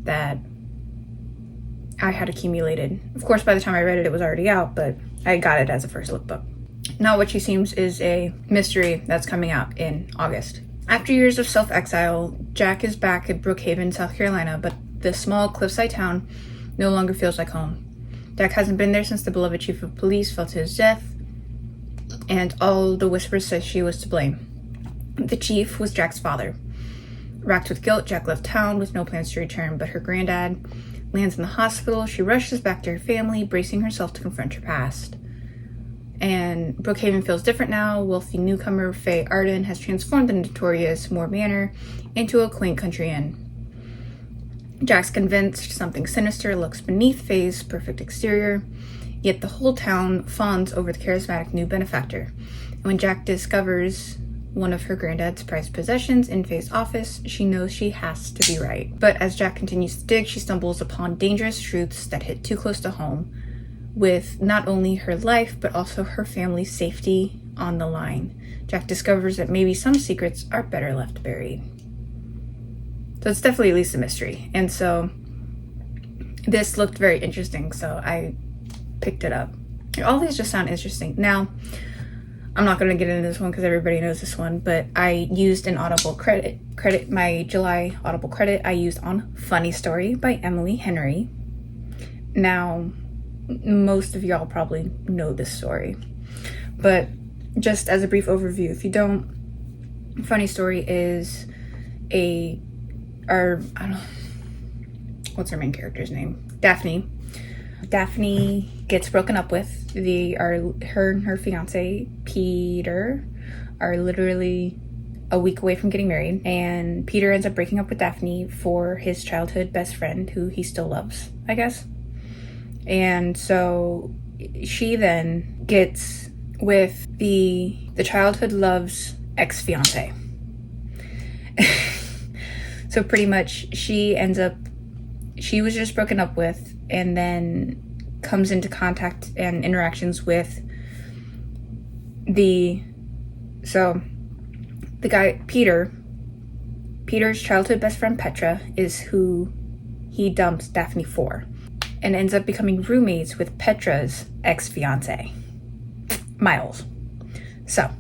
that I had accumulated. Of course, by the time I read it, it was already out, but I got it as a first look book. Not What She Seems is a mystery that's coming out in August. After years of self-exile, Jack is back at Brookhaven, South Carolina, but the small cliffside town no longer feels like home. Jack hasn't been there since the beloved chief of police fell to his death, and all the whispers say she was to blame. The chief was Jack's father. Racked with guilt, Jack left town with no plans to return, but her granddad lands in the hospital. She rushes back to her family, bracing herself to confront her past. And Brookhaven feels different now. Wealthy newcomer Faye Arden has transformed the notorious Moore Manor into a quaint country inn. Jack's convinced something sinister lurks beneath Faye's perfect exterior, yet the whole town fawns over the charismatic new benefactor. And when Jack discovers one of her granddad's prized possessions in Faye's office, she knows she has to be right. But as Jack continues to dig, she stumbles upon dangerous truths that hit too close to home, with not only her life, but also her family's safety on the line. Jack discovers that maybe some secrets are better left buried. So it's definitely at least a mystery. And so this looked very interesting, so I picked it up. All these just sound interesting. Now, I'm not going to get into this one because everybody knows this one, but I used an Audible credit, my July Audible credit I used on Funny Story by Emily Henry. Now, most of y'all probably know this story, but just as a brief overview, if you don't, Funny Story is what's her main character's name? Daphne. Daphne gets broken up with. Her and her fiance Peter are literally a week away from getting married, and Peter ends up breaking up with Daphne for his childhood best friend, who he still loves, I guess. And so she then gets with the childhood love's ex-fiance. So pretty much she was just broken up with, and then comes into contact and interactions with the guy, Peter's childhood best friend Petra is who he dumps Daphne for, and ends up becoming roommates with Petra's ex-fiance, Miles. So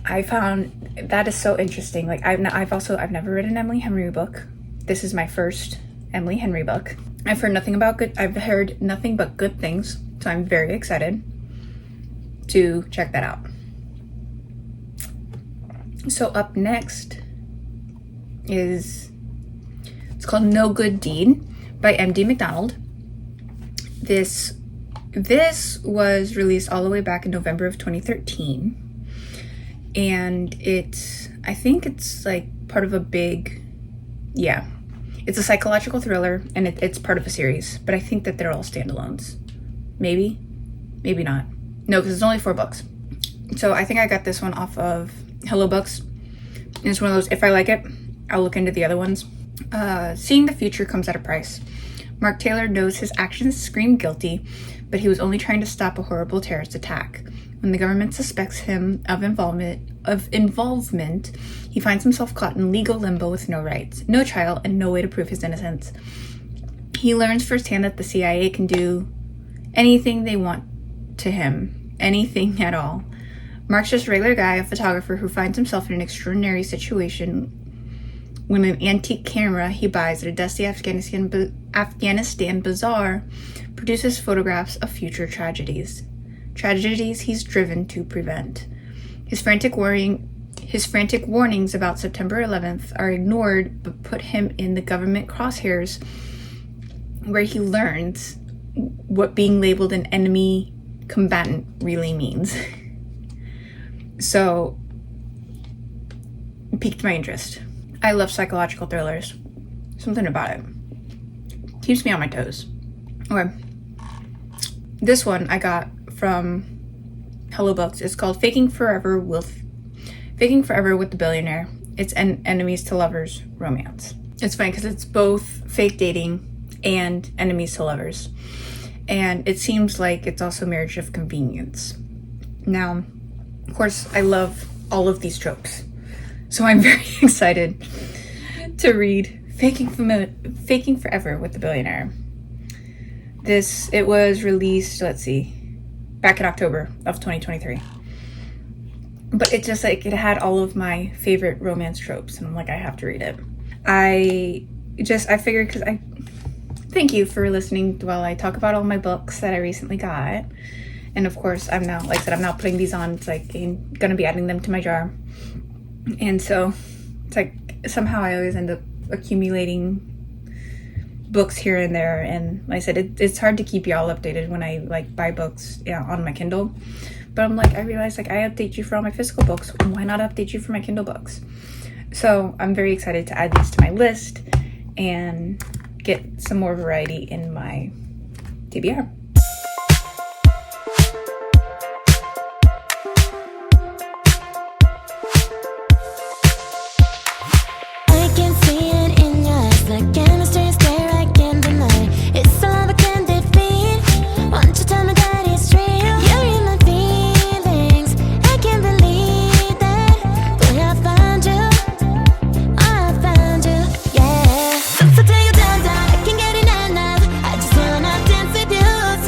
I found that is so interesting. Like I've never read an Emily Henry book. This is my first Emily Henry book. I've heard nothing but good things, so I'm very excited to check that out. So up next it's called No Good Deed by M.D. McDonald. This was released all the way back in November of 2013. And I think it's like part of a big, it's a psychological thriller, and it's part of a series, but I think that they're all standalones. Maybe not. No, because it's only 4 books. So I think I got this one off of Hello Books. And it's one of those, if I like it, I'll look into the other ones. Seeing the future comes at a price. Mark Taylor knows his actions scream guilty, but he was only trying to stop a horrible terrorist attack. When the government suspects him of involvement, he finds himself caught in legal limbo with no rights, no trial, and no way to prove his innocence. He learns firsthand that the CIA can do anything they want to him, anything at all. Mark's just a regular guy, a photographer who finds himself in an extraordinary situation when an antique camera he buys at a dusty Afghanistan bazaar produces photographs of future tragedies he's driven to prevent. His frantic warnings about September 11th are ignored, but put him in the government crosshairs, where he learns what being labeled an enemy combatant really means. So, it piqued my interest. I love psychological thrillers. Something about it keeps me on my toes. Okay. This one I got from Hello Books. It's called Faking Forever with the Billionaire. It's an enemies to lovers romance. It's funny because it's both fake dating and enemies to lovers. And it seems like it's also marriage of convenience. Now, of course, I love all of these tropes. So I'm very excited to read Faking Forever with the Billionaire. It was released, back in October of 2023. But it just like, it had all of my favorite romance tropes, and I'm like, I have to read it. I figured, thank you for listening while I talk about all my books that I recently got. And of course, I'm now putting these on. It's like, I'm gonna be adding them to my jar. And so, it's like, somehow I always end up accumulating books here and there, and like I said, it's hard to keep y'all updated when I like buy books on my Kindle, but I'm like, I realize like I update you for all my physical books, why not update you for my Kindle books? So I'm very excited to add these to my list and get some more variety in my TBR. I just wanna dance with you.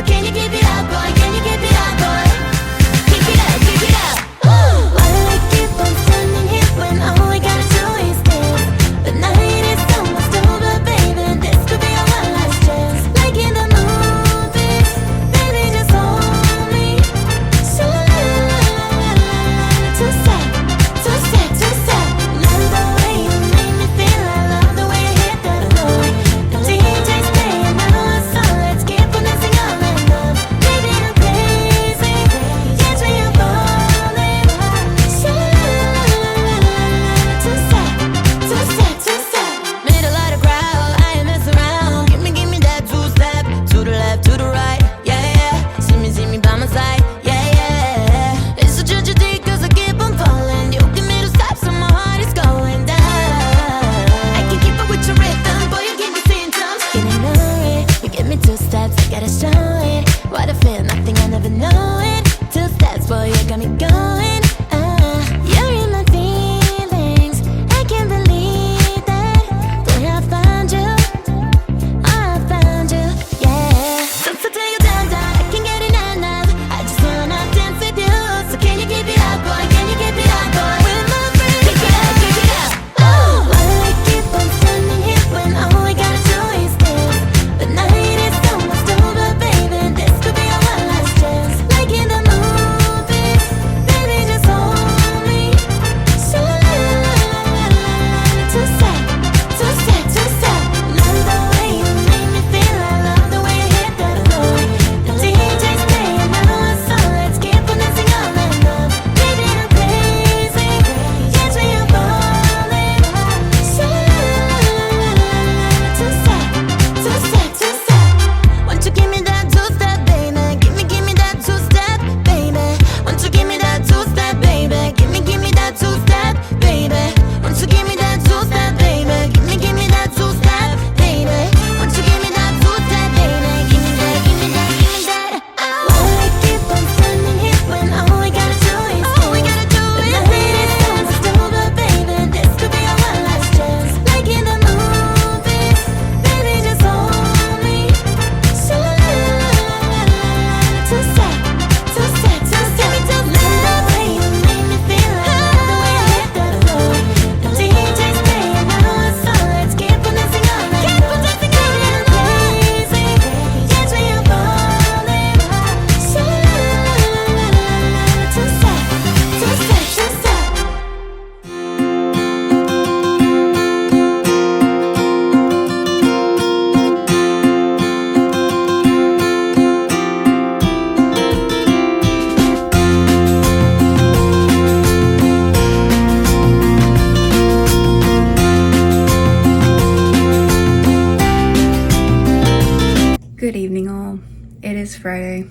Good evening, all. It is Friday.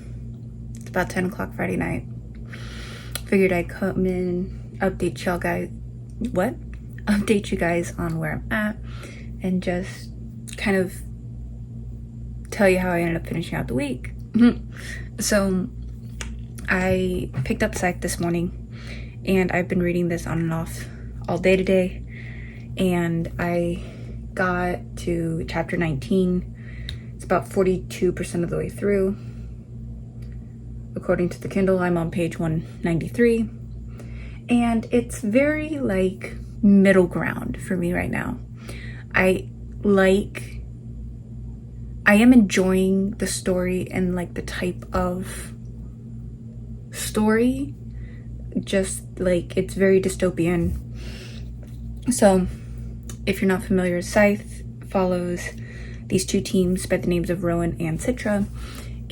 It's about 10 o'clock Friday night. Figured I'd come in, update you guys on where I'm at, and just kind of tell you how I ended up finishing out the week. So, I picked up Scythe this morning, and I've been reading this on and off all day today, and I got to chapter 19. It's about 42% of the way through. According to the Kindle, I'm on page 193. And it's very, like, middle ground for me right now. I am enjoying the story and, like, the type of story. Just, like, it's very dystopian. So, if you're not familiar, Scythe follows these two teams by the names of Rowan and Citra,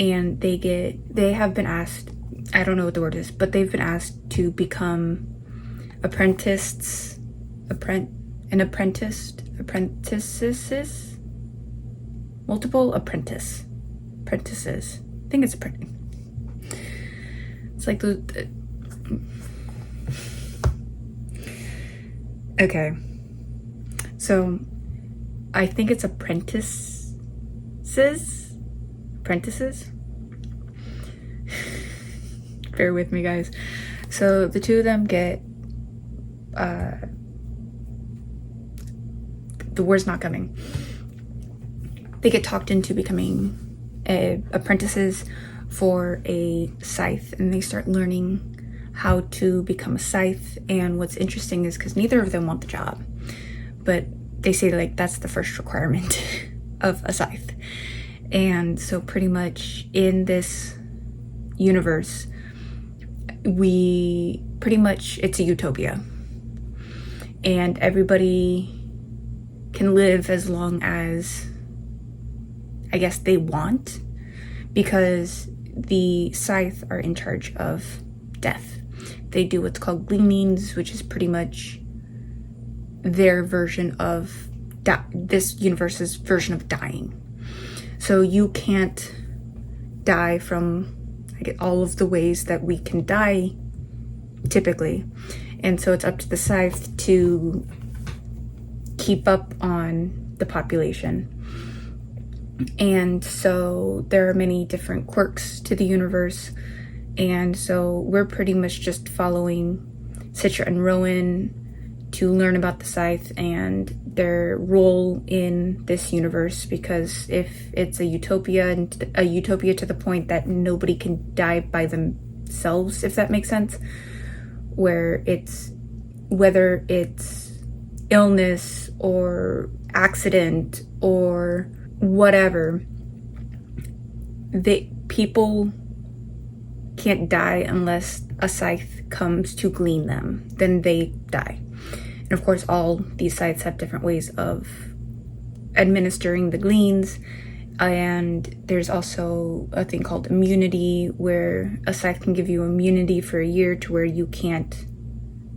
and they have been asked, I don't know what the word is, but they've been asked to become apprentices, multiple apprentices. I think it's it's like okay. So I think it's apprentices. Bear with me, guys. So the two of them get the word's not coming. They get talked into becoming apprentices for a scythe, and they start learning how to become a scythe. And what's interesting is because neither of them want the job, but they say, like, that's the first requirement of a scythe. And so pretty much in this universe, it's a utopia. And everybody can live as long as, I guess, they want, because the scythe are in charge of death. They do what's called gleanings, which is pretty much their version of this universe's version of dying. So you can't die from, I get all of the ways that we can die typically, and so it's up to the scythe to keep up on the population. And so there are many different quirks to the universe, and so we're pretty much just following Citra and Rowan to learn about the scythe and their role in this universe, because if it's a utopia, and a utopia to the point that nobody can die by themselves, if that makes sense, whether it's illness or accident or whatever, people can't die unless a scythe comes to glean them. Then they die. And of course, all these scythes have different ways of administering the gleans. And there's also a thing called immunity, where a scythe can give you immunity for a year to where you can't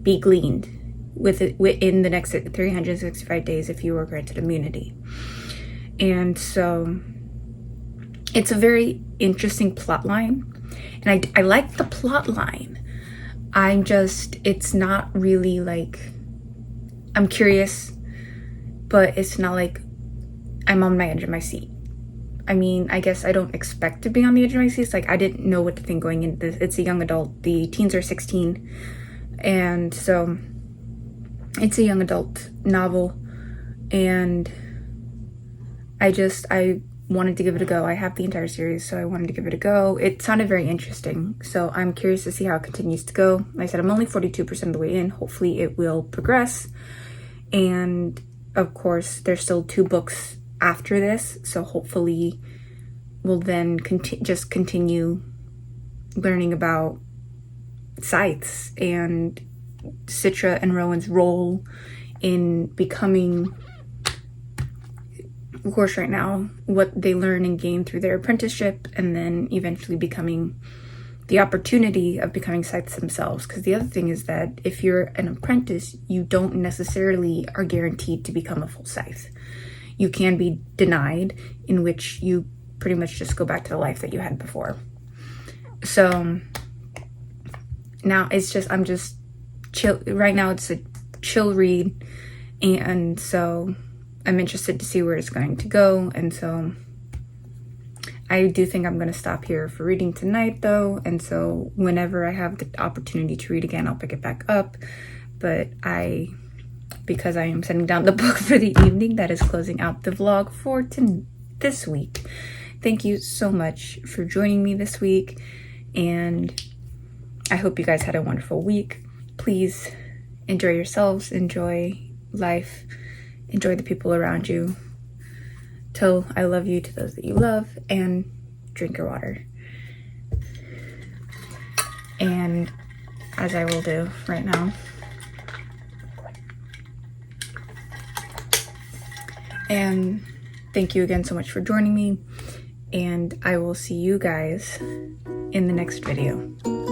be gleaned within the next 365 days if you were granted immunity. And so it's a very interesting plot line. And I like the plot line. It's not really like, I'm curious, but it's not like I'm on my edge of my seat. I mean, I guess I don't expect to be on the edge of my seat. It's like, I didn't know what to think going into this. It's a young adult. The teens are 16. And so it's a young adult novel. And I wanted to give it a go. I have the entire series, so I wanted to give it a go. It sounded very interesting, so I'm curious to see how it continues to go. Like I said, I'm only 42% of the way in. Hopefully it will progress. And of course, there's still 2 books after this, so hopefully we'll then just continue learning about scythes and Citra and Rowan's role in becoming, of course, right now, what they learn and gain through their apprenticeship, and then eventually becoming the opportunity of becoming scythes themselves. Because the other thing is that if you're an apprentice, you don't necessarily are guaranteed to become a full scythe. You can be denied, in which you pretty much just go back to the life that you had before. So now I'm just chill. Right now it's a chill read, and so I'm interested to see where it's going to go. And so I do think I'm going to stop here for reading tonight though, and so whenever I have the opportunity to read again, I'll pick it back up. But because I am setting down the book for the evening, that is closing out the vlog for this week. Thank you so much for joining me this week, and I hope you guys had a wonderful week. Please enjoy yourselves, enjoy life, enjoy the people around you. Tell I love you to those that you love, and drink your water. And as I will do right now. And thank you again so much for joining me, and I will see you guys in the next video.